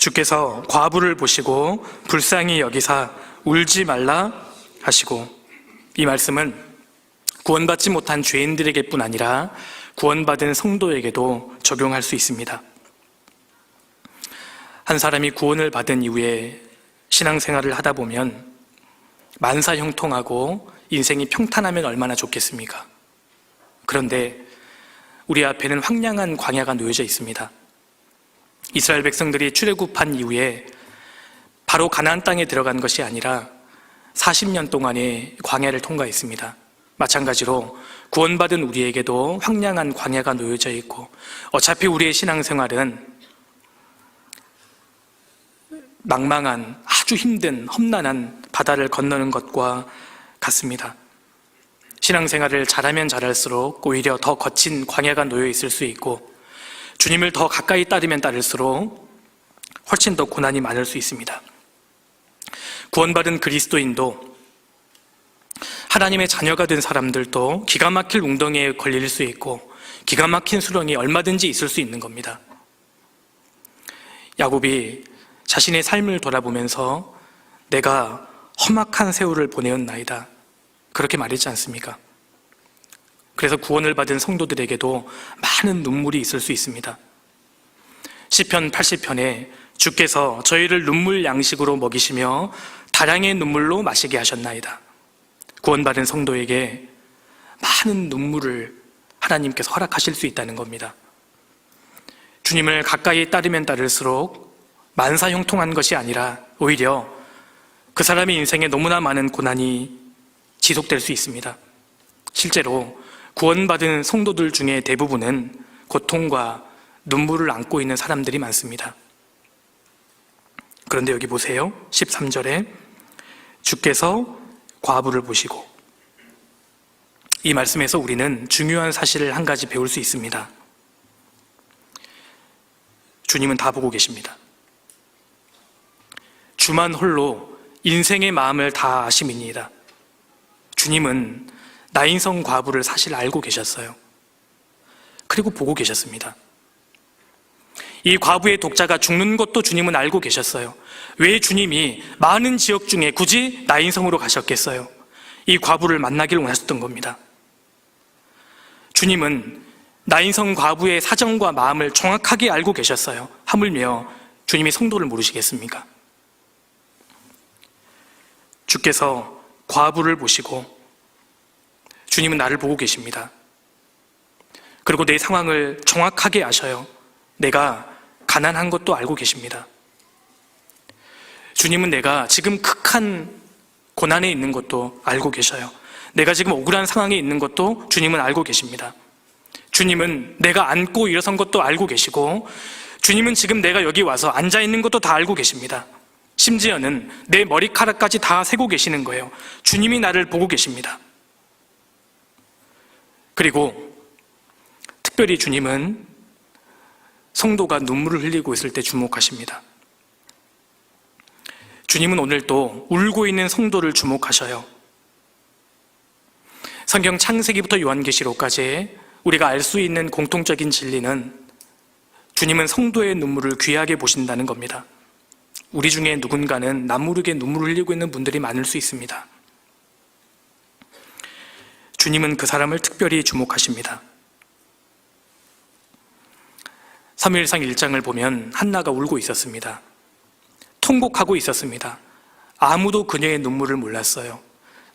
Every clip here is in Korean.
주께서 과부를 보시고 불쌍히 여기사 울지 말라 하시고, 이 말씀은 구원받지 못한 죄인들에게뿐 아니라 구원받은 성도에게도 적용할 수 있습니다. 한 사람이 구원을 받은 이후에 신앙생활을 하다 보면 만사형통하고 인생이 평탄하면 얼마나 좋겠습니까? 그런데 우리 앞에는 황량한 광야가 놓여져 있습니다. 이스라엘 백성들이 출애굽한 이후에 바로 가나안 땅에 들어간 것이 아니라 40년 동안의 광야를 통과했습니다. 마찬가지로 구원받은 우리에게도 황량한 광야가 놓여져 있고, 어차피 우리의 신앙생활은 망망한 아주 힘든 험난한 바다를 건너는 것과 같습니다. 신앙생활을 잘하면 잘할수록 오히려 더 거친 광야가 놓여 있을 수 있고, 주님을 더 가까이 따르면 따를수록 훨씬 더 고난이 많을 수 있습니다. 구원받은 그리스도인도, 하나님의 자녀가 된 사람들도 기가 막힐 웅덩이에 걸릴 수 있고 기가 막힌 수렁이 얼마든지 있을 수 있는 겁니다. 야곱이 자신의 삶을 돌아보면서 내가 험악한 세월을 보내었나이다, 그렇게 말했지 않습니까? 그래서 구원을 받은 성도들에게도 많은 눈물이 있을 수 있습니다. 시편 80편에 주께서 저희를 눈물 양식으로 먹이시며 다량의 눈물로 마시게 하셨나이다. 구원받은 성도에게 많은 눈물을 하나님께서 허락하실 수 있다는 겁니다. 주님을 가까이 따르면 따를수록 만사형통한 것이 아니라 오히려 그 사람의 인생에 너무나 많은 고난이 지속될 수 있습니다. 실제로 구원받은 성도들 중에 대부분은 고통과 눈물을 안고 있는 사람들이 많습니다. 그런데 여기 보세요. 13절에 주께서 과부를 보시고, 이 말씀에서 우리는 중요한 사실을 한 가지 배울 수 있습니다. 주님은 다 보고 계십니다. 주만 홀로 인생의 마음을 다 아심이니이다. 주님은 나인성 과부를 사실 알고 계셨어요. 그리고 보고 계셨습니다. 이 과부의 독자가 죽는 것도 주님은 알고 계셨어요. 왜 주님이 많은 지역 중에 굳이 나인성으로 가셨겠어요? 이 과부를 만나기를 원하셨던 겁니다. 주님은 나인성 과부의 사정과 마음을 정확하게 알고 계셨어요. 하물며 주님이 성도를 모르시겠습니까? 주께서 과부를 보시고, 주님은 나를 보고 계십니다. 그리고 내 상황을 정확하게 아셔요. 내가 가난한 것도 알고 계십니다. 주님은 내가 지금 극한 고난에 있는 것도 알고 계셔요. 내가 지금 억울한 상황에 있는 것도 주님은 알고 계십니다. 주님은 내가 앉고 일어선 것도 알고 계시고, 주님은 지금 내가 여기 와서 앉아 있는 것도 다 알고 계십니다. 심지어는 내 머리카락까지 다 세고 계시는 거예요. 주님이 나를 보고 계십니다. 그리고 특별히 주님은 성도가 눈물을 흘리고 있을 때 주목하십니다. 주님은 오늘 또 울고 있는 성도를 주목하셔요. 성경 창세기부터 요한계시록까지 우리가 알 수 있는 공통적인 진리는 주님은 성도의 눈물을 귀하게 보신다는 겁니다. 우리 중에 누군가는 남모르게 눈물을 흘리고 있는 분들이 많을 수 있습니다. 주님은 그 사람을 특별히 주목하십니다. 사무엘상 1장을 보면 한나가 울고 있었습니다. 통곡하고 있었습니다. 아무도 그녀의 눈물을 몰랐어요.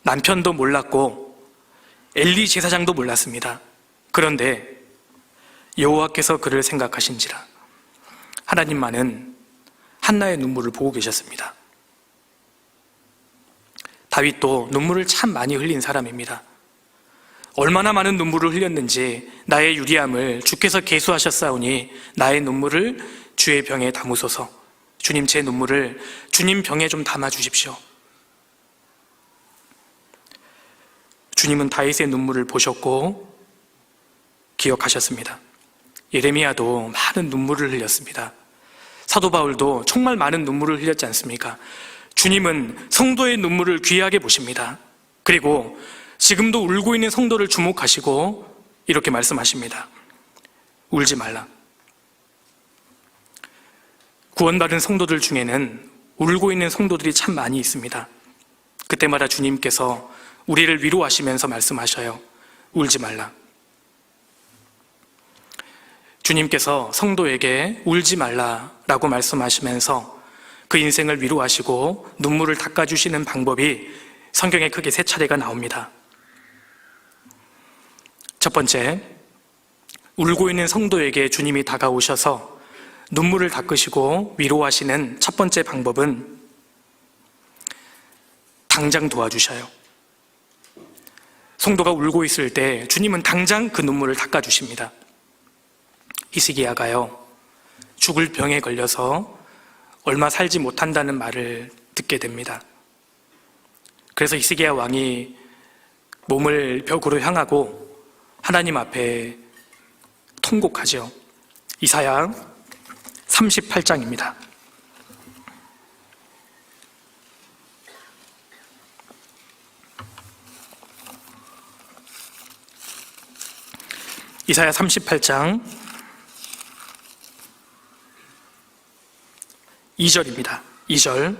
남편도 몰랐고 엘리 제사장도 몰랐습니다. 그런데 여호와께서 그를 생각하신지라 하나님만은 한나의 눈물을 보고 계셨습니다. 다윗도 눈물을 참 많이 흘린 사람입니다. 얼마나 많은 눈물을 흘렸는지 나의 유리함을 주께서 계수하셨사오니 나의 눈물을 주의 병에 담으소서. 주님, 제 눈물을 주님 병에 좀 담아주십시오. 주님은 다윗의 눈물을 보셨고 기억하셨습니다. 예레미야도 많은 눈물을 흘렸습니다. 사도 바울도 정말 많은 눈물을 흘렸지 않습니까? 주님은 성도의 눈물을 귀하게 보십니다. 그리고 지금도 울고 있는 성도를 주목하시고 이렇게 말씀하십니다. 울지 말라. 구원받은 성도들 중에는 울고 있는 성도들이 참 많이 있습니다. 그때마다 주님께서 우리를 위로하시면서 말씀하셔요. 울지 말라. 주님께서 성도에게 울지 말라라고 말씀하시면서 그 인생을 위로하시고 눈물을 닦아주시는 방법이 성경에 크게 3차례가 나옵니다. 첫 번째, 울고 있는 성도에게 주님이 다가오셔서 눈물을 닦으시고 위로하시는 첫 번째 방법은 당장 도와주셔요. 성도가 울고 있을 때 주님은 당장 그 눈물을 닦아주십니다. 히스기야가요, 죽을 병에 걸려서 얼마 살지 못한다는 말을 듣게 됩니다. 그래서 히스기야 왕이 몸을 벽으로 향하고 하나님 앞에 통곡하죠. 이사야 38장입니다. 이사야 38장 2절입니다. 2절.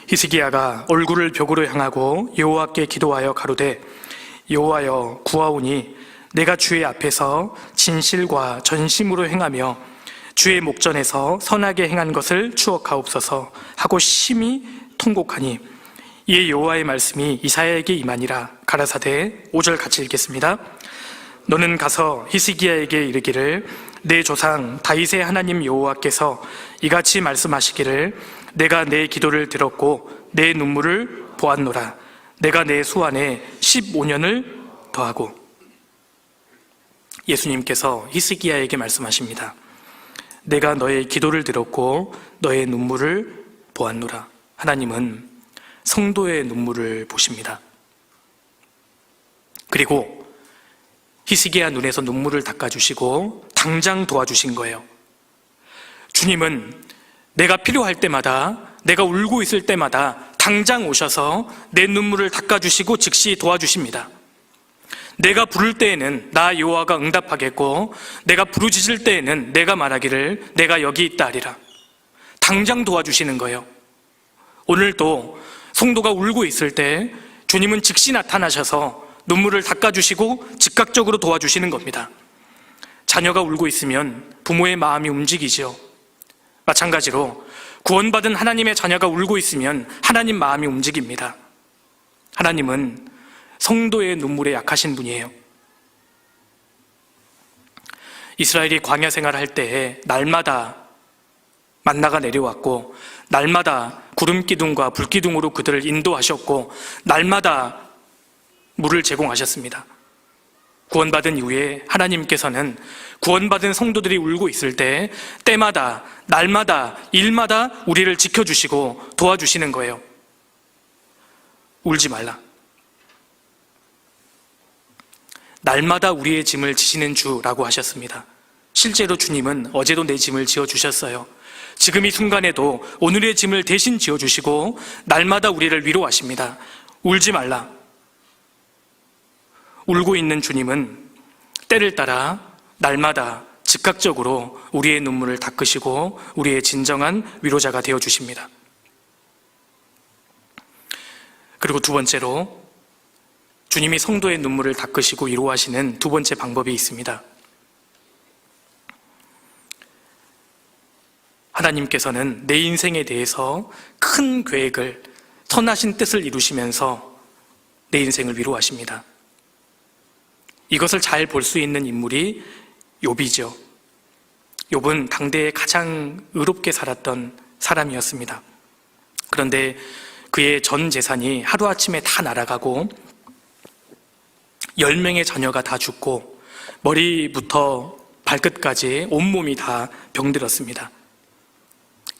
히스기야가 얼굴을 벽으로 향하고 여호와께 기도하여 가로되 여호와여 구하오니 내가 주의 앞에서 진실과 전심으로 행하며 주의 목전에서 선하게 행한 것을 추억하옵소서 하고 심히 통곡하니 이에 여호와의 말씀이 이사야에게 임하니라. 가라사대 5절 같이 읽겠습니다. 너는 가서 히스기야에게 이르기를 내 조상 다윗의 하나님 여호와께서 이같이 말씀하시기를 내가 내 기도를 들었고 내 눈물을 보았노라. 내가 내 수완에 15년을 더하고. 예수님께서 히스기야에게 말씀하십니다. 내가 너의 기도를 들었고 너의 눈물을 보았노라. 하나님은 성도의 눈물을 보십니다. 그리고 히스기야 눈에서 눈물을 닦아주시고 당장 도와주신 거예요. 주님은 내가 필요할 때마다, 내가 울고 있을 때마다 당장 오셔서 내 눈물을 닦아주시고 즉시 도와주십니다. 내가 부를 때에는 나 여호와가 응답하겠고 내가 부르짖을 때에는 내가 말하기를 내가 여기 있다 하리라. 당장 도와주시는 거예요. 오늘도 성도가 울고 있을 때 주님은 즉시 나타나셔서 눈물을 닦아주시고 즉각적으로 도와주시는 겁니다. 자녀가 울고 있으면 부모의 마음이 움직이죠. 마찬가지로 구원받은 하나님의 자녀가 울고 있으면 하나님 마음이 움직입니다. 하나님은 성도의 눈물에 약하신 분이에요. 이스라엘이 광야 생활을 할 때에 날마다 만나가 내려왔고 날마다 구름 기둥과 불 기둥으로 그들을 인도하셨고 날마다 물을 제공하셨습니다. 구원받은 이후에 하나님께서는 구원받은 성도들이 울고 있을 때 때마다 날마다 일마다 우리를 지켜주시고 도와주시는 거예요. 울지 말라. 날마다 우리의 짐을 지시는 주라고 하셨습니다. 실제로 주님은 어제도 내 짐을 지어주셨어요. 지금 이 순간에도 오늘의 짐을 대신 지어주시고 날마다 우리를 위로하십니다. 울지 말라. 울고 있는 주님은 때를 따라 날마다 즉각적으로 우리의 눈물을 닦으시고 우리의 진정한 위로자가 되어주십니다. 그리고 두 번째로 주님이 성도의 눈물을 닦으시고 위로하시는 두 번째 방법이 있습니다. 하나님께서는 내 인생에 대해서 큰 계획을, 선하신 뜻을 이루시면서 내 인생을 위로하십니다. 이것을 잘 볼 수 있는 인물이 욥이죠. 욥은 당대에 가장 의롭게 살았던 사람이었습니다. 그런데 그의 전 재산이 하루아침에 다 날아가고 10명의 자녀가 다 죽고 머리부터 발끝까지 온몸이 다 병들었습니다.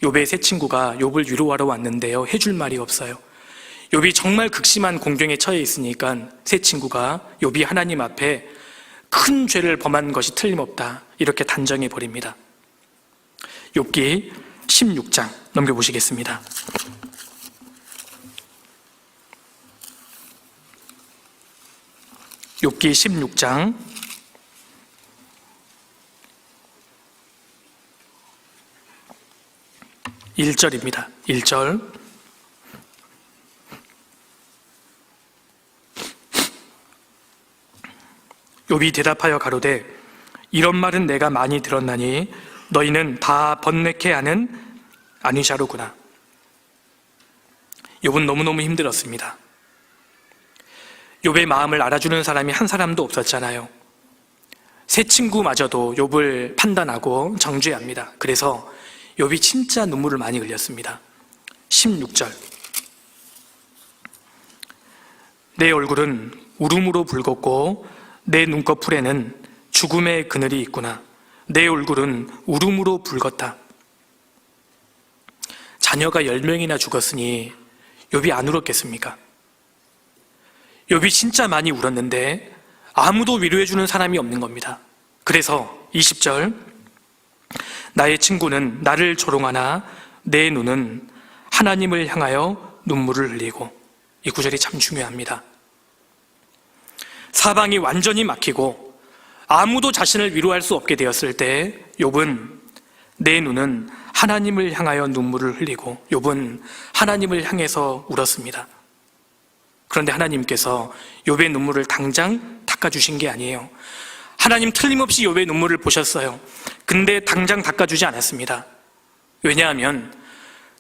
욥의 세 친구가 욥을 위로하러 왔는데요, 해줄 말이 없어요. 욥이 정말 극심한 공경에 처해 있으니까 세 친구가 욥이 하나님 앞에 큰 죄를 범한 것이 틀림없다 이렇게 단정해 버립니다. 욥기 16장 넘겨보시겠습니다. 욥기 16장 1절입니다. 1절. 욥이 대답하여 가로되 이런 말은 내가 많이 들었나니 너희는 다 번뇌케 하는 아니샤로구나. 욥은 너무너무 힘들었습니다. 욥의 마음을 알아주는 사람이 한 사람도 없었잖아요. 새 친구마저도 욥을 판단하고 정죄합니다. 그래서 욥이 진짜 눈물을 많이 흘렸습니다. 16절. 내 얼굴은 울음으로 붉었고 내 눈꺼풀에는 죽음의 그늘이 있구나. 내 얼굴은 울음으로 붉었다. 자녀가 10명이나 죽었으니 욥이 안 울었겠습니까? 욥이 진짜 많이 울었는데 아무도 위로해주는 사람이 없는 겁니다. 그래서 20절. 나의 친구는 나를 조롱하나 내 눈은 하나님을 향하여 눈물을 흘리고. 이 구절이 참 중요합니다. 사방이 완전히 막히고 아무도 자신을 위로할 수 없게 되었을 때 욥은 내 눈은 하나님을 향하여 눈물을 흘리고 욥은 하나님을 향해서 울었습니다. 그런데 하나님께서 욥의 눈물을 당장 닦아주신 게 아니에요. 하나님 틀림없이 욥의 눈물을 보셨어요. 근데 당장 닦아주지 않았습니다. 왜냐하면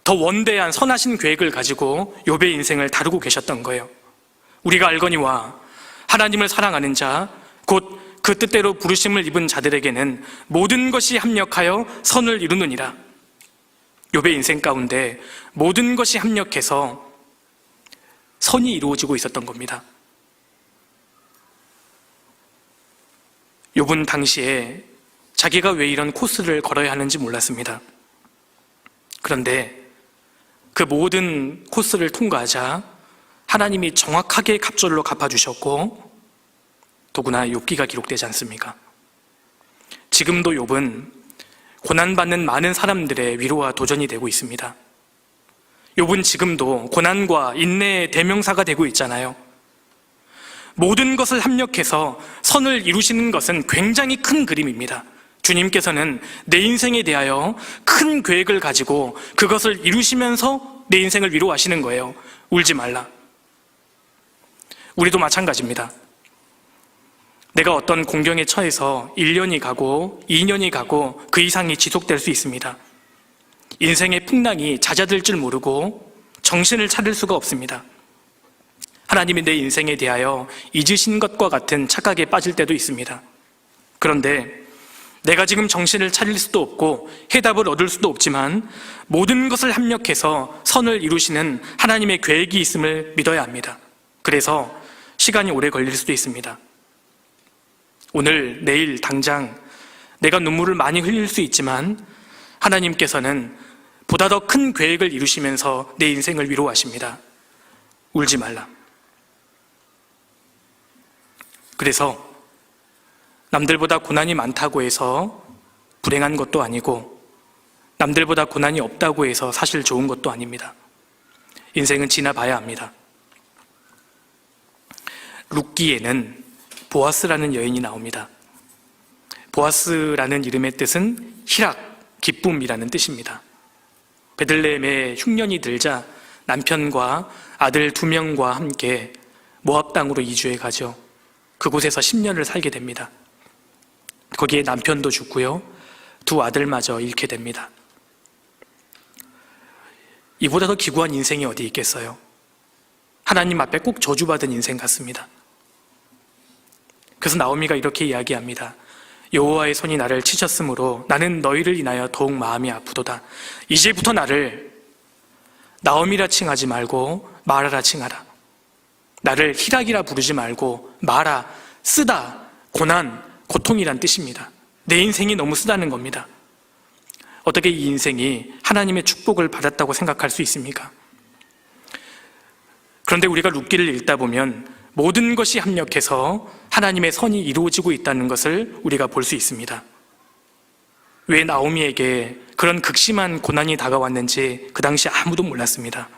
더 원대한 선하신 계획을 가지고 욥의 인생을 다루고 계셨던 거예요. 우리가 알거니와 하나님을 사랑하는 자, 곧 그 뜻대로 부르심을 입은 자들에게는 모든 것이 합력하여 선을 이루느니라. 욥의 인생 가운데 모든 것이 합력해서 선이 이루어지고 있었던 겁니다. 욥은 당시에 자기가 왜 이런 코스를 걸어야 하는지 몰랐습니다. 그런데 그 모든 코스를 통과하자 하나님이 정확하게 갑절로 갚아주셨고 더구나 욥기가 기록되지 않습니까? 지금도 욥은 고난받는 많은 사람들의 위로와 도전이 되고 있습니다. 욥은 지금도 고난과 인내의 대명사가 되고 있잖아요. 모든 것을 합력해서 선을 이루시는 것은 굉장히 큰 그림입니다. 주님께서는 내 인생에 대하여 큰 계획을 가지고 그것을 이루시면서 내 인생을 위로하시는 거예요. 울지 말라. 우리도 마찬가지입니다. 내가 어떤 공경에 처해서 1년이 가고 2년이 가고 그 이상이 지속될 수 있습니다. 인생의 풍랑이 잦아들 줄 모르고 정신을 차릴 수가 없습니다. 하나님이 내 인생에 대하여 잊으신 것과 같은 착각에 빠질 때도 있습니다. 그런데 내가 지금 정신을 차릴 수도 없고 해답을 얻을 수도 없지만 모든 것을 합력해서 선을 이루시는 하나님의 계획이 있음을 믿어야 합니다. 그래서 시간이 오래 걸릴 수도 있습니다. 오늘, 내일, 당장 내가 눈물을 많이 흘릴 수 있지만 하나님께서는 보다 더 큰 계획을 이루시면서 내 인생을 위로하십니다. 울지 말라. 그래서 남들보다 고난이 많다고 해서 불행한 것도 아니고 남들보다 고난이 없다고 해서 사실 좋은 것도 아닙니다. 인생은 지나봐야 합니다. 룻기에는 보아스라는 여인이 나옵니다. 보아스라는 이름의 뜻은 희락, 기쁨이라는 뜻입니다. 베들레헴에 흉년이 들자 남편과 아들 2명과 함께 모압 땅으로 이주해 가죠. 그곳에서 10년을 살게 됩니다. 거기에 남편도 죽고요. 2 아들마저 잃게 됩니다. 이보다 더 기구한 인생이 어디 있겠어요? 하나님 앞에 꼭 저주받은 인생 같습니다. 그래서 나오미가 이렇게 이야기합니다. 여호와의 손이 나를 치셨으므로 나는 너희를 인하여 더욱 마음이 아프도다. 이제부터 나를 나오미라 칭하지 말고 마라라 칭하라. 나를 희락이라 부르지 말고 마라, 쓰다, 고난, 고통이란 뜻입니다. 내 인생이 너무 쓰다는 겁니다. 어떻게 이 인생이 하나님의 축복을 받았다고 생각할 수 있습니까? 그런데 우리가 룻기를 읽다 보면 모든 것이 합력해서 하나님의 선이 이루어지고 있다는 것을 우리가 볼 수 있습니다. 왜 나오미에게 그런 극심한 고난이 다가왔는지 그 당시 아무도 몰랐습니다.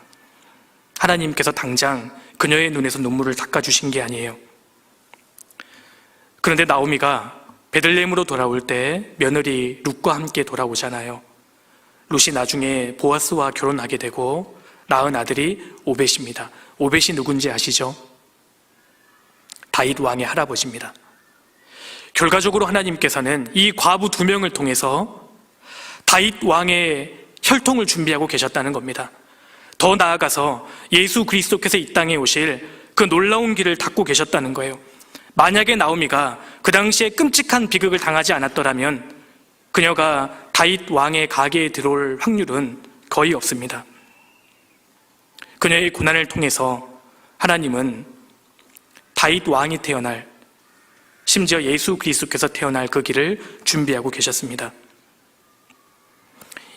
하나님께서 당장 그녀의 눈에서 눈물을 닦아주신 게 아니에요. 그런데 나오미가 베들레헴으로 돌아올 때 며느리 룻과 함께 돌아오잖아요. 룻이 나중에 보아스와 결혼하게 되고 낳은 아들이 오벳입니다. 오벳이 누군지 아시죠? 다윗 왕의 할아버지입니다. 결과적으로 하나님께서는 이 과부 2명을 통해서 다윗 왕의 혈통을 준비하고 계셨다는 겁니다. 더 나아가서 예수 그리스도께서 이 땅에 오실 그 놀라운 길을 닫고 계셨다는 거예요. 만약에 나오미가 그 당시에 끔찍한 비극을 당하지 않았더라면 그녀가 다윗 왕의 가계에 들어올 확률은 거의 없습니다. 그녀의 고난을 통해서 하나님은 다윗 왕이 태어날, 심지어 예수 그리스도께서 태어날 그 길을 준비하고 계셨습니다.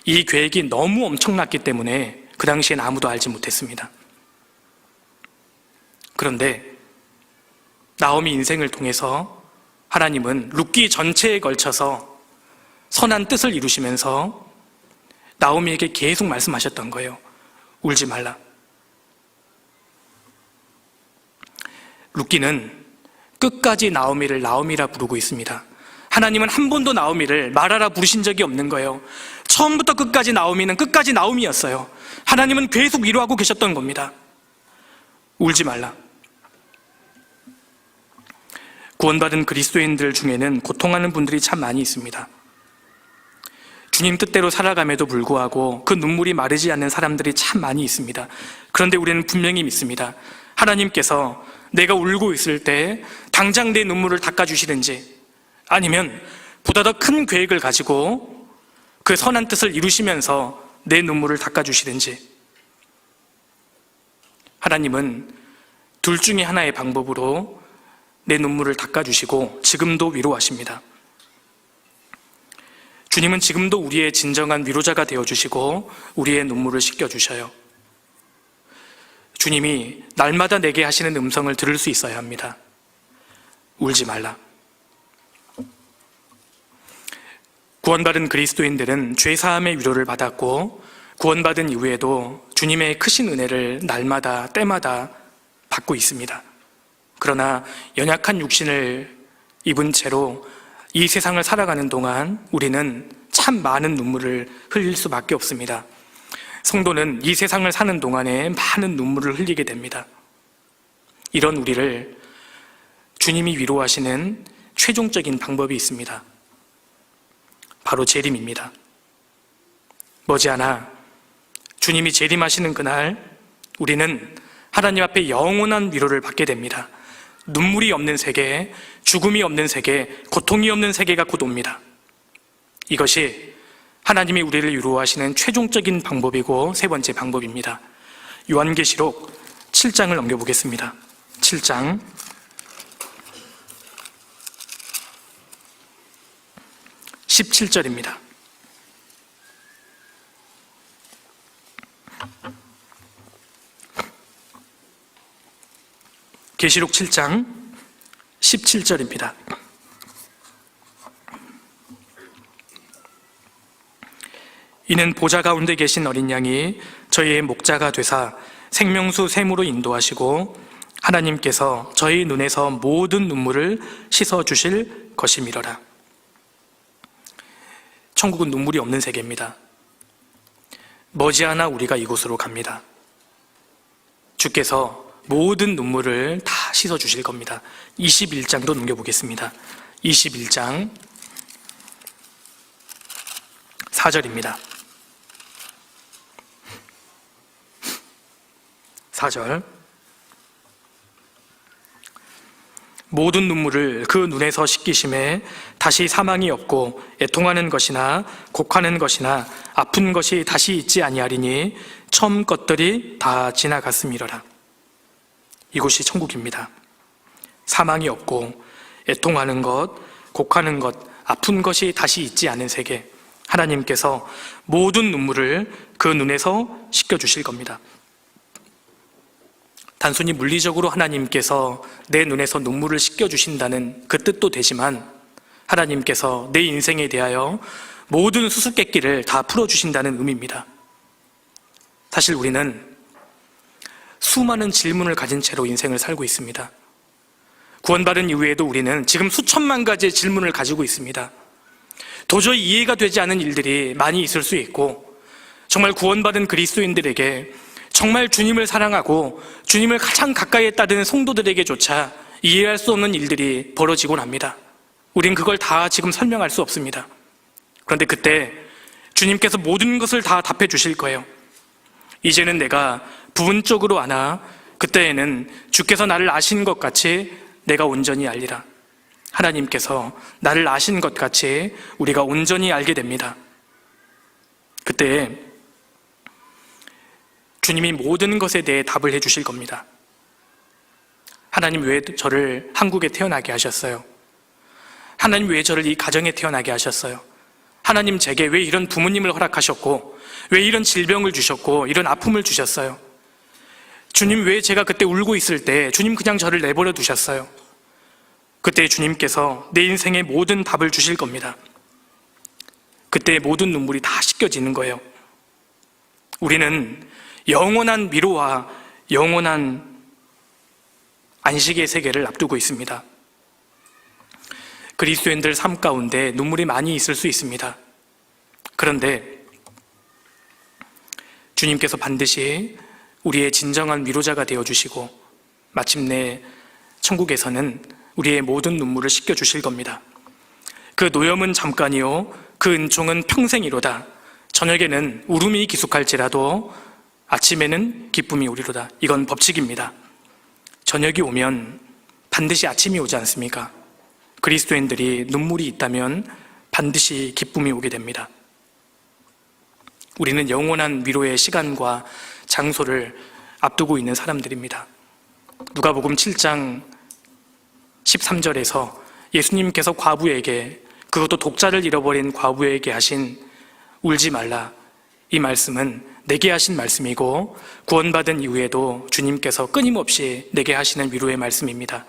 이 계획이 너무 엄청났기 때문에 그 당시엔 아무도 알지 못했습니다. 그런데 나오미 인생을 통해서 하나님은 룻기 전체에 걸쳐서 선한 뜻을 이루시면서 나오미에게 계속 말씀하셨던 거예요. 울지 말라. 룻기는 끝까지 나오미를 나오미라 부르고 있습니다. 하나님은 한 번도 나오미를 마라라 부르신 적이 없는 거예요. 처음부터 끝까지 나오미는 끝까지 나오미였어요. 하나님은 계속 위로하고 계셨던 겁니다. 울지 말라. 구원받은 그리스도인들 중에는 고통하는 분들이 참 많이 있습니다. 주님 뜻대로 살아감에도 불구하고 그 눈물이 마르지 않는 사람들이 참 많이 있습니다. 그런데 우리는 분명히 믿습니다. 하나님께서 내가 울고 있을 때 당장 내 눈물을 닦아주시든지 아니면 보다 더 큰 계획을 가지고 그 선한 뜻을 이루시면서 내 눈물을 닦아주시든지 하나님은 둘 중에 하나의 방법으로 내 눈물을 닦아주시고 지금도 위로하십니다. 주님은 지금도 우리의 진정한 위로자가 되어주시고 우리의 눈물을 씻겨주셔요. 주님이 날마다 내게 하시는 음성을 들을 수 있어야 합니다. 울지 말라. 구원받은 그리스도인들은 죄사함의 위로를 받았고 구원받은 이후에도 주님의 크신 은혜를 날마다 때마다 받고 있습니다. 그러나 연약한 육신을 입은 채로 이 세상을 살아가는 동안 우리는 참 많은 눈물을 흘릴 수밖에 없습니다. 성도는 이 세상을 사는 동안에 많은 눈물을 흘리게 됩니다. 이런 우리를 주님이 위로하시는 최종적인 방법이 있습니다. 바로 재림입니다. 머지않아 주님이 재림하시는 그날 우리는 하나님 앞에 영원한 위로를 받게 됩니다. 눈물이 없는 세계, 죽음이 없는 세계, 고통이 없는 세계가 곧 옵니다. 이것이 하나님이 우리를 위로하시는 최종적인 방법이고 세 번째 방법입니다. 요한계시록 7장을 넘겨보겠습니다. 7장 17절입니다. 계시록 7장 17절입니다. 이는 보좌 가운데 계신 어린 양이 저희의 목자가 되사 생명수 샘으로 인도하시고 하나님께서 저희 눈에서 모든 눈물을 씻어주실 것이미러라. 천국은 눈물이 없는 세계입니다. 머지않아 우리가 이곳으로 갑니다. 주께서 모든 눈물을 다 씻어주실 겁니다. 21장도 넘겨보겠습니다. 21장 4절입니다. 4절 모든 눈물을 그 눈에서 씻기심에 다시 사망이 없고 애통하는 것이나 곡하는 것이나 아픈 것이 다시 있지 아니하리니 처음 것들이 다 지나갔음이러라. 이곳이 천국입니다. 사망이 없고 애통하는 것, 곡하는 것, 아픈 것이 다시 있지 않은 세계, 하나님께서 모든 눈물을 그 눈에서 씻겨주실 겁니다. 단순히 물리적으로 하나님께서 내 눈에서 눈물을 씻겨주신다는 그 뜻도 되지만 하나님께서 내 인생에 대하여 모든 수수께끼를 다 풀어주신다는 의미입니다. 사실 우리는 수많은 질문을 가진 채로 인생을 살고 있습니다. 구원받은 이후에도 우리는 지금 수천만 가지의 질문을 가지고 있습니다. 도저히 이해가 되지 않는 일들이 많이 있을 수 있고 정말 구원받은 그리스도인들에게, 정말 주님을 사랑하고 주님을 가장 가까이 했다는 성도들에게조차 이해할 수 없는 일들이 벌어지곤 합니다. 우린 그걸 다 지금 설명할 수 없습니다. 그런데 그때 주님께서 모든 것을 다 답해 주실 거예요. 이제는 내가 부분적으로 아나 그때에는 주께서 나를 아신 것 같이 내가 온전히 알리라. 하나님께서 나를 아신 것 같이 우리가 온전히 알게 됩니다. 그때 주님이 모든 것에 대해 답을 해주실 겁니다. 하나님 왜 저를 한국에 태어나게 하셨어요? 하나님 왜 저를 이 가정에 태어나게 하셨어요? 하나님 제게 왜 이런 부모님을 허락하셨고, 왜 이런 질병을 주셨고, 이런 아픔을 주셨어요? 주님 왜 제가 그때 울고 있을 때 주님 그냥 저를 내버려 두셨어요? 그때 주님께서 내 인생의 모든 답을 주실 겁니다. 그때 모든 눈물이 다 씻겨지는 거예요. 우리는 영원한 위로와 영원한 안식의 세계를 앞두고 있습니다. 그리스도인들 삶 가운데 눈물이 많이 있을 수 있습니다. 그런데 주님께서 반드시 우리의 진정한 위로자가 되어주시고 마침내 천국에서는 우리의 모든 눈물을 씻겨주실 겁니다. 그 노염은 잠깐이요 그 은총은 평생이로다. 저녁에는 울음이 기숙할지라도 아침에는 기쁨이 오리로다. 이건 법칙입니다. 저녁이 오면 반드시 아침이 오지 않습니까? 그리스도인들이 눈물이 있다면 반드시 기쁨이 오게 됩니다. 우리는 영원한 위로의 시간과 장소를 앞두고 있는 사람들입니다. 누가복음 7장 13절에서 예수님께서 과부에게, 그것도 독자를 잃어버린 과부에게 하신 울지 말라, 이 말씀은 내게 하신 말씀이고 구원받은 이후에도 주님께서 끊임없이 내게 하시는 위로의 말씀입니다.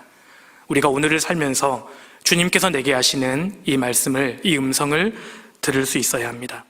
우리가 오늘을 살면서 주님께서 내게 하시는 이 말씀을, 이 음성을 들을 수 있어야 합니다.